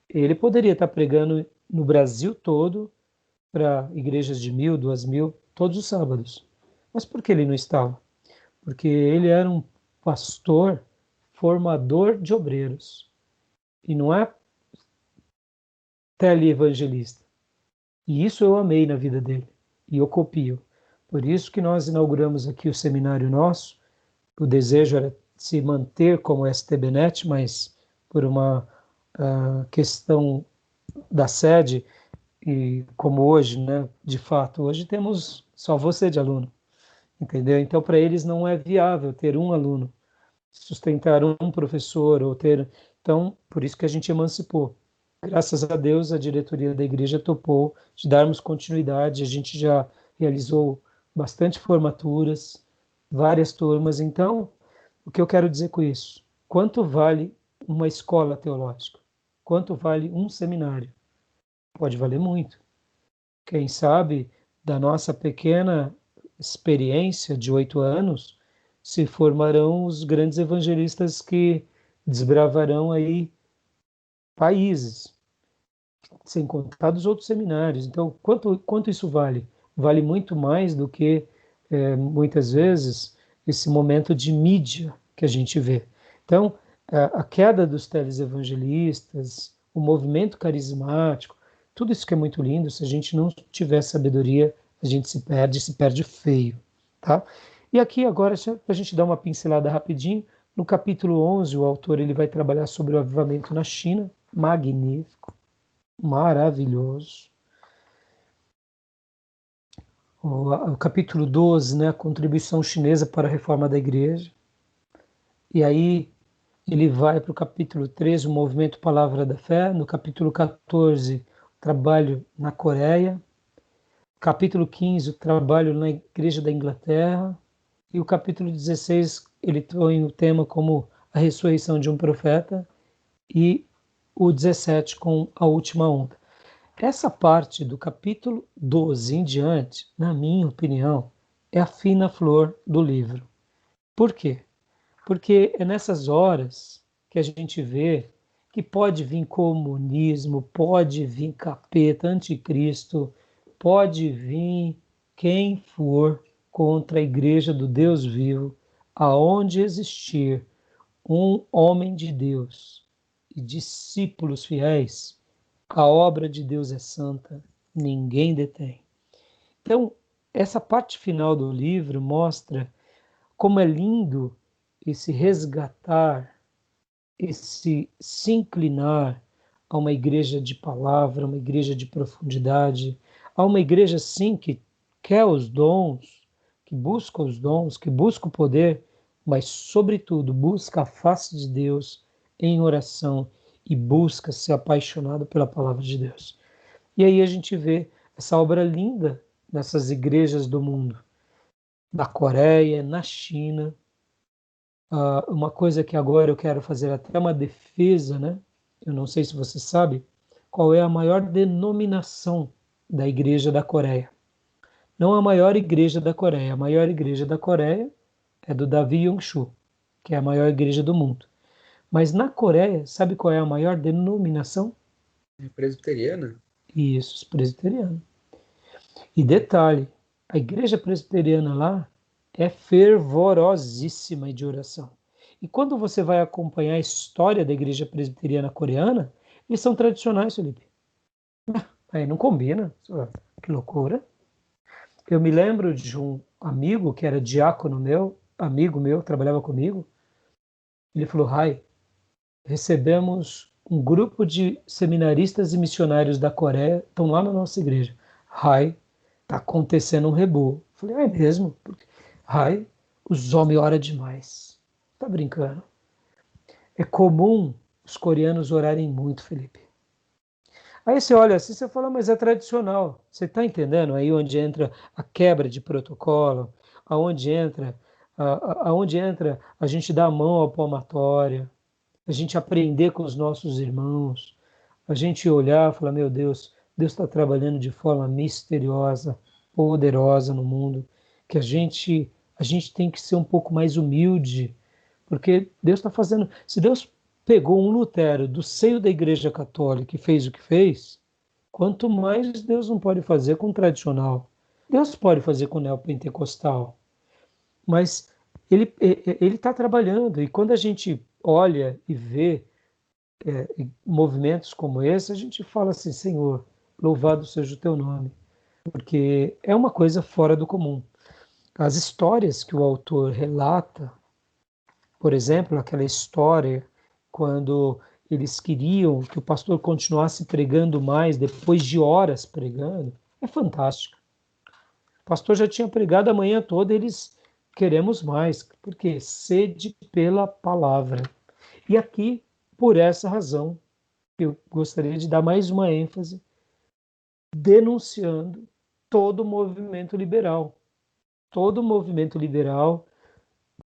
Ele poderia estar pregando no Brasil todo para igrejas de 1.000, 2.000, todos os sábados. Mas por que ele não estava? Porque ele era um pastor formador de obreiros e não é televangelista. E isso eu amei na vida dele e eu copio. Por isso que nós inauguramos aqui o seminário nosso. O desejo era se manter como STBnet, mas por uma questão da sede e como hoje, né, de fato, hoje temos só você de aluno, entendeu? Então para eles não é viável ter um aluno, sustentar um professor ou ter. Então, por isso que a gente emancipou. Graças a Deus, a diretoria da igreja topou de darmos continuidade. A gente já realizou bastante formaturas, várias turmas. Então, o que eu quero dizer com isso? Quanto vale uma escola teológica? Quanto vale um seminário? Pode valer muito. Quem sabe, da nossa pequena experiência de 8 anos, se formarão os grandes evangelistas que desbravarão aí países, sem contar dos outros seminários. Então, quanto isso vale? Vale muito mais do que, muitas vezes, esse momento de mídia que a gente vê. Então, a queda dos televangelistas, o movimento carismático, tudo isso que é muito lindo, se a gente não tiver sabedoria, a gente se perde feio, tá? E aqui agora, para a gente dar uma pincelada rapidinho, no capítulo 11, o autor ele vai trabalhar sobre o avivamento na China, magnífico, maravilhoso. O capítulo 12, né, a contribuição chinesa para a reforma da igreja. E aí ele vai para o capítulo 13, o movimento Palavra da Fé. No capítulo 14, o trabalho na Coreia. Capítulo 15, o trabalho na Igreja da Inglaterra. E o capítulo 16, ele põe o tema como a ressurreição de um profeta. E o 17 com a última onda. Essa parte do capítulo 12 em diante, na minha opinião, é a fina flor do livro. Por quê? Porque é nessas horas que a gente vê que pode vir comunismo, pode vir capeta, anticristo, pode vir quem for contra a igreja do Deus vivo, aonde existir um homem de Deus e discípulos fiéis, a obra de Deus é santa, ninguém detém. Então, essa parte final do livro mostra como é lindo esse resgatar, esse se inclinar a uma igreja de palavra, uma igreja de profundidade, a uma igreja sim que quer os dons, que busca o poder, mas sobretudo busca a face de Deus em oração e busca ser apaixonado pela palavra de Deus. E aí a gente vê essa obra linda nessas igrejas do mundo, na Coreia, na China. Uma coisa que agora eu quero fazer até uma defesa, né? Eu não sei se você sabe qual é a maior denominação da igreja da Coreia. Não a maior igreja da Coreia. A maior igreja da Coreia é do Davi Yong-Soo, que é a maior igreja do mundo. Mas na Coreia, sabe qual é a maior denominação? Presbiteriana? Isso, os presbiterianos. E detalhe, a igreja presbiteriana lá é fervorosíssima de oração. E quando você vai acompanhar a história da igreja presbiteriana coreana, eles são tradicionais, Felipe. Aí não combina. Que loucura. Eu me lembro de um amigo que era diácono meu, amigo meu, trabalhava comigo. Ele falou: Rai, recebemos um grupo de seminaristas e missionários da Coreia, estão lá na nossa igreja. Rai, tá acontecendo um rebu. Falei: é mesmo? Rai, os homens oram demais. Tá brincando? É comum os coreanos orarem muito, Felipe. Aí você olha assim, você fala, mas é tradicional. Você está entendendo? Aí onde entra a quebra de protocolo, aonde entra a gente dar a mão ao palmatória, a gente aprender com os nossos irmãos, a gente olhar e falar, meu Deus, Deus está trabalhando de forma misteriosa, poderosa no mundo, que a gente tem que ser um pouco mais humilde, porque Deus está fazendo. Se Deus pegou um Lutero do seio da Igreja Católica e fez o que fez, quanto mais Deus não pode fazer com o tradicional. Deus pode fazer com o neopentecostal, mas ele está trabalhando, e quando a gente olha e vê movimentos como esse, a gente fala assim, Senhor, louvado seja o teu nome, porque é uma coisa fora do comum. As histórias que o autor relata, por exemplo, aquela história quando eles queriam que o pastor continuasse pregando mais depois de horas pregando, é fantástico. O pastor já tinha pregado a manhã toda, eles queremos mais, porque sede pela palavra. E aqui, por essa razão, eu gostaria de dar mais uma ênfase, denunciando todo o movimento liberal. Todo o movimento liberal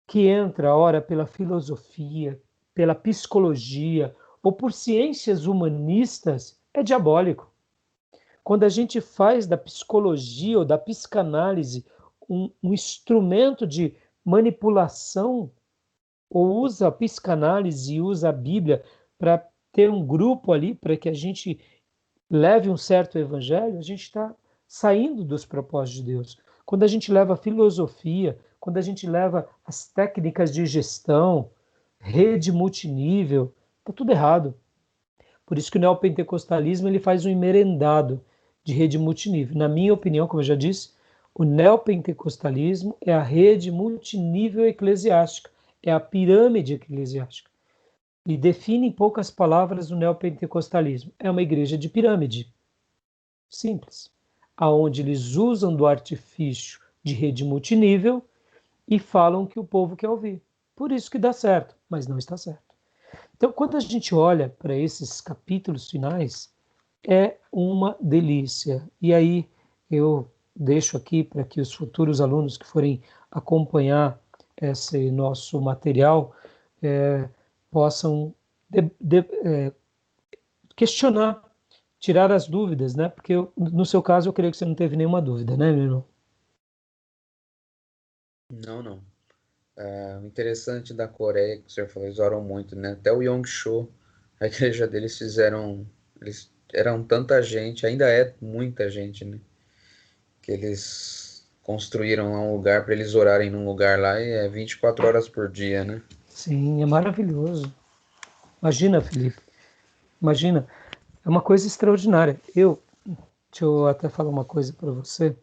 que entra, ora, pela filosofia, pela psicologia ou por ciências humanistas, é diabólico. Quando a gente faz da psicologia ou da psicanálise um instrumento de manipulação, ou usa a psicanálise e usa a Bíblia para ter um grupo ali, para que a gente leve um certo evangelho, a gente está saindo dos propósitos de Deus. Quando a gente leva a filosofia, quando a gente leva as técnicas de gestão, rede multinível, está tudo errado. Por isso que o neopentecostalismo ele faz um emerendado de rede multinível. Na minha opinião, como eu já disse, o neopentecostalismo é a rede multinível eclesiástica, é a pirâmide eclesiástica. E define em poucas palavras o neopentecostalismo. É uma igreja de pirâmide. Simples. Aonde eles usam do artifício de rede multinível e falam que o povo quer ouvir. Por isso que dá certo, mas não está certo. Então, quando a gente olha para esses capítulos finais, é uma delícia. E aí eu deixo aqui para que os futuros alunos que forem acompanhar esse nosso material possam questionar, tirar as dúvidas, né? Porque no seu caso eu creio que você não teve nenhuma dúvida, né, meu irmão? Não, não. O interessante da Coreia, que o senhor falou, eles oram muito, né? Até o Yongcho, a igreja deles fizeram. Eles eram tanta gente, ainda é muita gente, né? Que eles construíram lá um lugar para eles orarem num lugar lá e é 24 horas por dia, né? Sim, é maravilhoso. Imagina, Felipe, imagina, é uma coisa extraordinária. Deixa eu até falar uma coisa para você.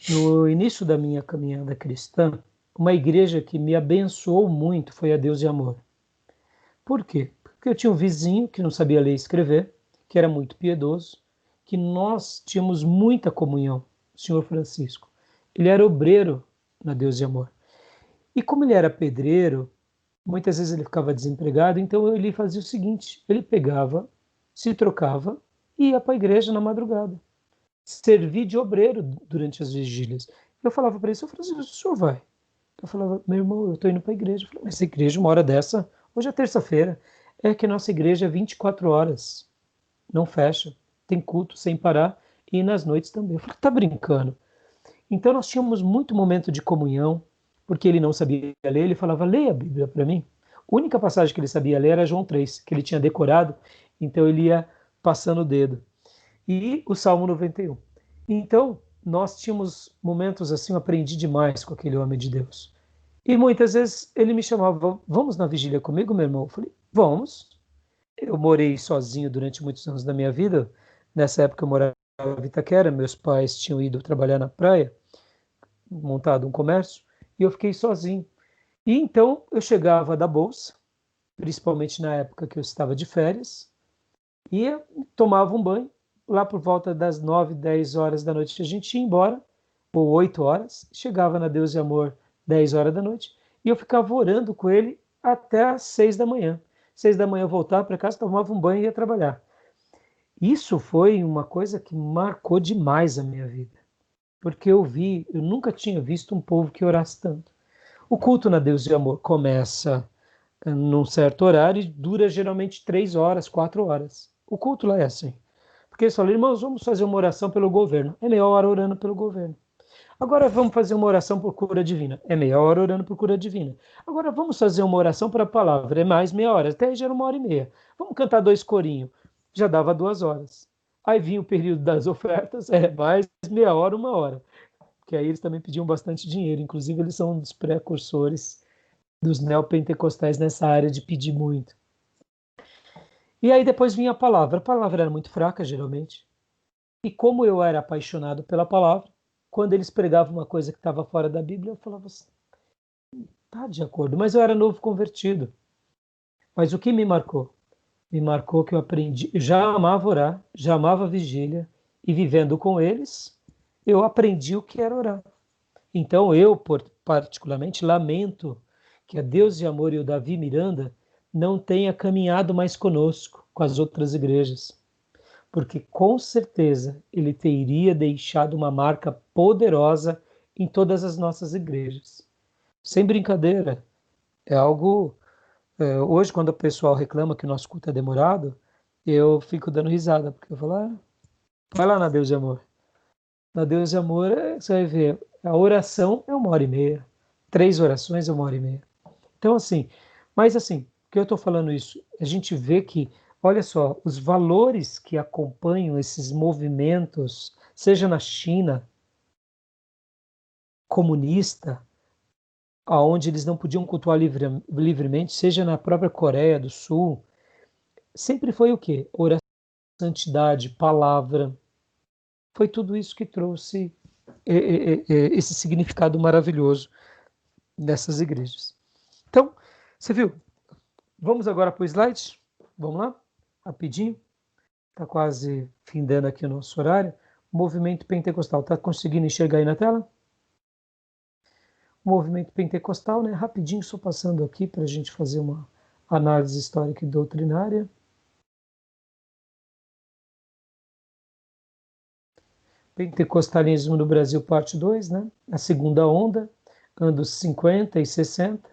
No início da minha caminhada cristã, uma igreja que me abençoou muito foi a Deus e Amor. Por quê? Porque eu tinha um vizinho que não sabia ler e escrever, que era muito piedoso, que nós tínhamos muita comunhão, o senhor Francisco. Ele era obreiro na Deus e Amor. E como ele era pedreiro, muitas vezes ele ficava desempregado, então ele fazia o seguinte, ele pegava, se trocava e ia para a igreja na madrugada. Servir de obreiro durante as vigílias. Eu falava para ele, senhor Francisco, o senhor vai? Eu falava, meu irmão, eu estou indo para a igreja. Eu falei, mas essa igreja, uma hora dessa, hoje é terça-feira, é que a nossa igreja é 24 horas, não fecha, tem culto sem parar e nas noites também. Eu falei, tá brincando? Então nós tínhamos muito momento de comunhão, porque ele não sabia ler, ele falava, leia a Bíblia para mim. A única passagem que ele sabia ler era João 3, que ele tinha decorado, então ele ia passando o dedo. E o Salmo 91. Então, nós tínhamos momentos assim, eu aprendi demais com aquele homem de Deus. E muitas vezes ele me chamava, vamos na vigília comigo, meu irmão? Eu falei, vamos. Eu morei sozinho durante muitos anos da minha vida. Nessa época eu morava em Itaquera, meus pais tinham ido trabalhar na praia, montado um comércio, e eu fiquei sozinho. E então eu chegava da bolsa, principalmente na época que eu estava de férias, ia, tomava um banho, lá por volta das 9, 10 horas da noite a gente ia embora, ou 8 horas, chegava na Deus e Amor 10 horas da noite, e eu ficava orando com ele até às 6 da manhã. 6 da manhã eu voltava para casa, tomava um banho e ia trabalhar. Isso foi uma coisa que marcou demais a minha vida, porque eu nunca tinha visto um povo que orasse tanto. O culto na Deus e Amor começa num certo horário e dura geralmente 3 horas, 4 horas. O culto lá é assim. Porque eles falam, irmãos, vamos fazer uma oração pelo governo. É meia hora orando pelo governo. Agora vamos fazer uma oração por cura divina. É meia hora orando por cura divina. Agora vamos fazer uma oração para a palavra. É mais meia hora. Até já era 1 hora e meia. Vamos cantar 2 corinhos. Já dava 2 horas. Aí vinha o período das ofertas. É mais meia hora, 1 hora. Porque aí eles também pediam bastante dinheiro. Inclusive eles são um dos precursores dos neopentecostais nessa área de pedir muito. E aí depois vinha a palavra. A palavra era muito fraca, geralmente. E como eu era apaixonado pela palavra, quando eles pregavam uma coisa que estava fora da Bíblia, eu falava assim, tá de acordo. Mas eu era novo convertido. Mas o que me marcou? Me marcou que eu aprendi, já amava orar, já amava vigília, e vivendo com eles, eu aprendi o que era orar. Então eu, particularmente, lamento que a Deus de Amor e o Davi Miranda não tenha caminhado mais conosco, com as outras igrejas, porque com certeza ele teria deixado uma marca poderosa em todas as nossas igrejas. Sem brincadeira, é algo. Hoje, quando o pessoal reclama que o nosso culto é demorado, eu fico dando risada, porque eu falo, vai lá na Deus de Amor. Na Deus de Amor, você vai ver, a oração é 1 hora e meia. 3 orações é 1 hora e meia. Então, assim, mas assim, por que eu estou falando isso? A gente vê que, olha só, os valores que acompanham esses movimentos, seja na China comunista, aonde eles não podiam cultuar livremente, seja na própria Coreia do Sul, sempre foi o quê? Oração, santidade, palavra. Foi tudo isso que trouxe esse significado maravilhoso dessas igrejas. Então, você viu? Vamos agora para o slide? Vamos lá? Rapidinho. Está quase findando aqui o nosso horário. Movimento pentecostal. Está conseguindo enxergar aí na tela? Movimento pentecostal, né? Rapidinho, só passando aqui para a gente fazer uma análise histórica e doutrinária. Pentecostalismo no Brasil, parte 2, né? A segunda onda, anos 50 e 60,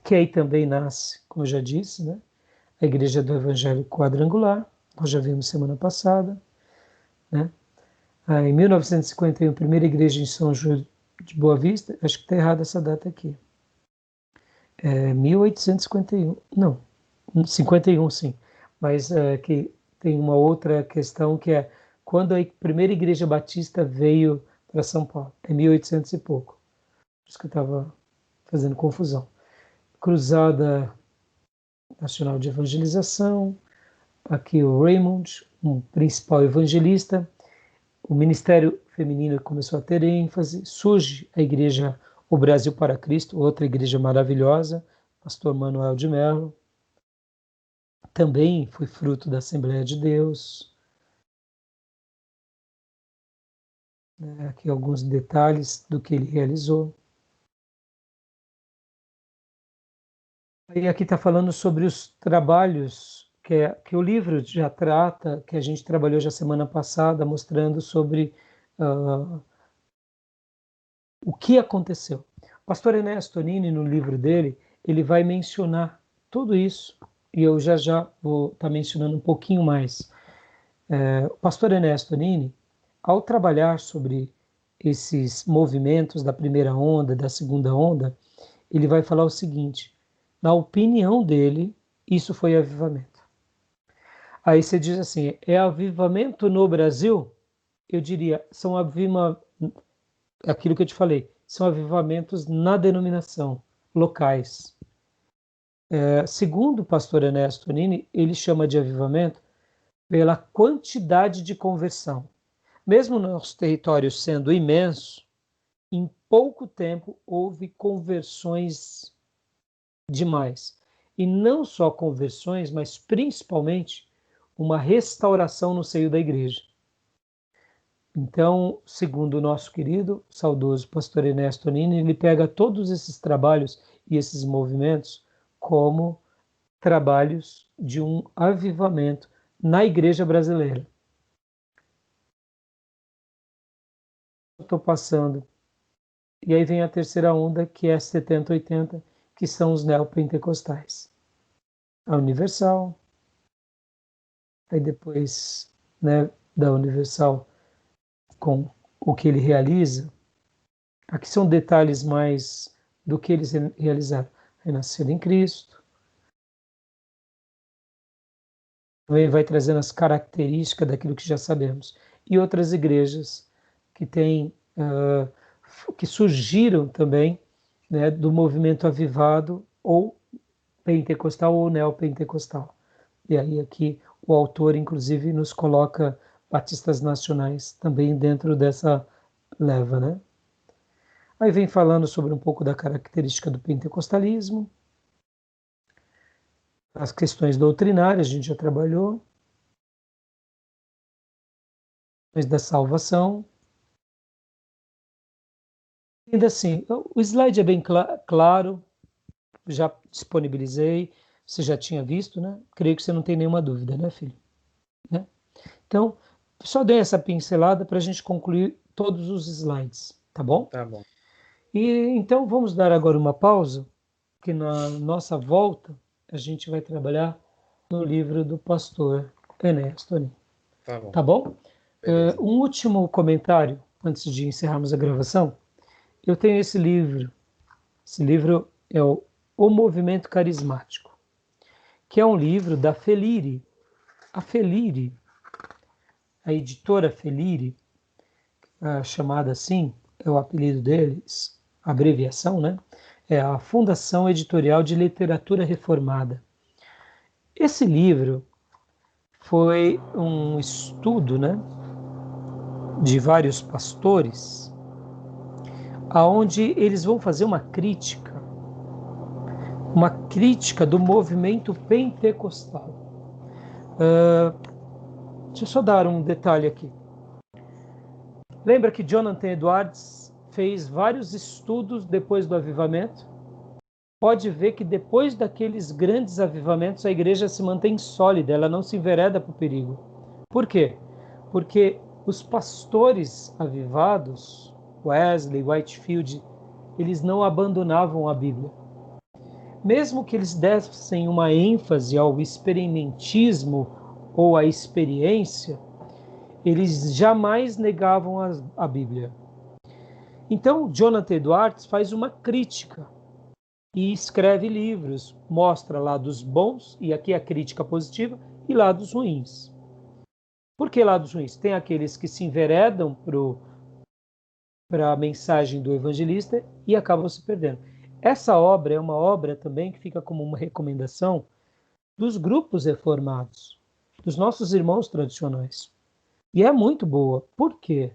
que aí também nasce, como eu já disse, né? A Igreja do Evangelho Quadrangular, nós já vimos semana passada, né? Em 1951, primeira igreja em São João de Boa Vista, acho que está errada essa data aqui. 1851, não, 51 sim, mas que tem uma outra questão que é quando a primeira igreja batista veio para São Paulo, é 1800 e pouco, por isso que eu estava fazendo confusão. Cruzada Nacional de Evangelização, aqui o Raymond, um principal evangelista, o ministério feminino começou a ter ênfase, surge a igreja O Brasil para Cristo, outra igreja maravilhosa, pastor Manuel de Mello, também foi fruto da Assembleia de Deus. Aqui alguns detalhes do que ele realizou. E aqui está falando sobre os trabalhos que o livro já trata, que a gente trabalhou já semana passada, mostrando sobre o que aconteceu. O pastor Ernesto Nini, no livro dele, ele vai mencionar tudo isso, e eu já vou estar mencionando um pouquinho mais. O pastor Ernesto Nini, ao trabalhar sobre esses movimentos da primeira onda, da segunda onda, ele vai falar o seguinte: na opinião dele, isso foi avivamento. Aí você diz assim, é avivamento no Brasil? Eu diria, são aquilo que eu te falei, são avivamentos na denominação, locais. Segundo o pastor Ernesto Nini, ele chama de avivamento pela quantidade de conversão. Mesmo nosso território sendo imenso, em pouco tempo houve conversões demais. E não só conversões, mas principalmente uma restauração no seio da igreja. Então, segundo o nosso querido, saudoso pastor Ernesto Nini, ele pega todos esses trabalhos e esses movimentos como trabalhos de um avivamento na igreja brasileira. Estou passando. E aí vem a terceira onda, que é 70, 80, que são os neopentecostais. A Universal, aí depois, né, da Universal com o que ele realiza, aqui são detalhes mais do que eles realizaram. Renascido em Cristo. Ele vai trazendo as características daquilo que já sabemos. E outras igrejas que têm, que surgiram também, né, do movimento avivado ou pentecostal ou neopentecostal. E aí aqui o autor, inclusive, nos coloca batistas nacionais também dentro dessa leva, né? Aí vem falando sobre um pouco da característica do pentecostalismo, as questões doutrinárias, a gente já trabalhou, mas da salvação. Ainda assim, o slide é bem claro, já disponibilizei, você já tinha visto, né? Creio que você não tem nenhuma dúvida, né, filho? Né? Então, só dei essa pincelada para a gente concluir todos os slides, tá bom? Tá bom. E então vamos dar agora uma pausa, que na nossa volta a gente vai trabalhar no livro do pastor Ernesto Nini. Tá bom. Tá bom? Beleza. Um último comentário, antes de encerrarmos a gravação. Eu tenho esse livro. Esse livro é O Movimento Carismático, que é um livro da Felire. A Felire, a editora Felire, chamada assim, é o apelido deles, a abreviação, né? É a Fundação Editorial de Literatura Reformada. Esse livro foi um estudo, né, de vários pastores, aonde eles vão fazer uma crítica do movimento pentecostal. Deixa eu só dar um detalhe aqui. Lembra que Jonathan Edwards fez vários estudos depois do avivamento? Pode ver que depois daqueles grandes avivamentos a igreja se mantém sólida, ela não se envereda para o perigo. Por quê? Porque os pastores avivados, Wesley, Whitefield, eles não abandonavam a Bíblia. Mesmo que eles dessem uma ênfase ao experimentismo ou à experiência, eles jamais negavam a Bíblia. Então, Jonathan Edwards faz uma crítica e escreve livros, mostra lados bons, e aqui a crítica positiva, e lados ruins. Por que lados ruins? Tem aqueles que se enveredam para a mensagem do evangelista e acabam se perdendo. Essa obra é uma obra também que fica como uma recomendação dos grupos reformados, dos nossos irmãos tradicionais. E é muito boa. Por quê?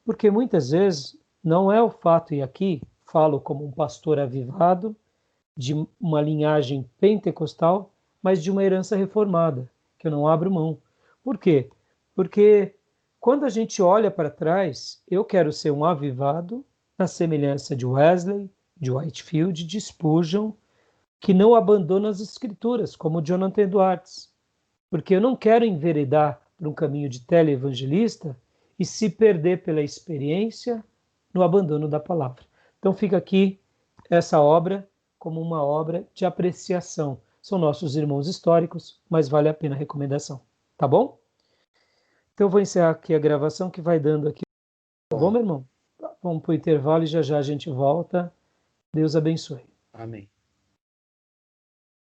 Porque muitas vezes não é o fato, e aqui falo como um pastor avivado, de uma linhagem pentecostal, mas de uma herança reformada, que eu não abro mão. Por quê? Porque quando a gente olha para trás, eu quero ser um avivado na semelhança de Wesley, de Whitefield, de Spurgeon, que não abandona as escrituras, como Jonathan Edwards. Porque eu não quero enveredar por um caminho de televangelista e se perder pela experiência no abandono da palavra. Então fica aqui essa obra como uma obra de apreciação. São nossos irmãos históricos, mas vale a pena a recomendação. Tá bom? Então eu vou encerrar aqui a gravação que vai dando aqui. Tá bom, meu irmão? Vamos para o intervalo e já já a gente volta. Deus abençoe. Amém.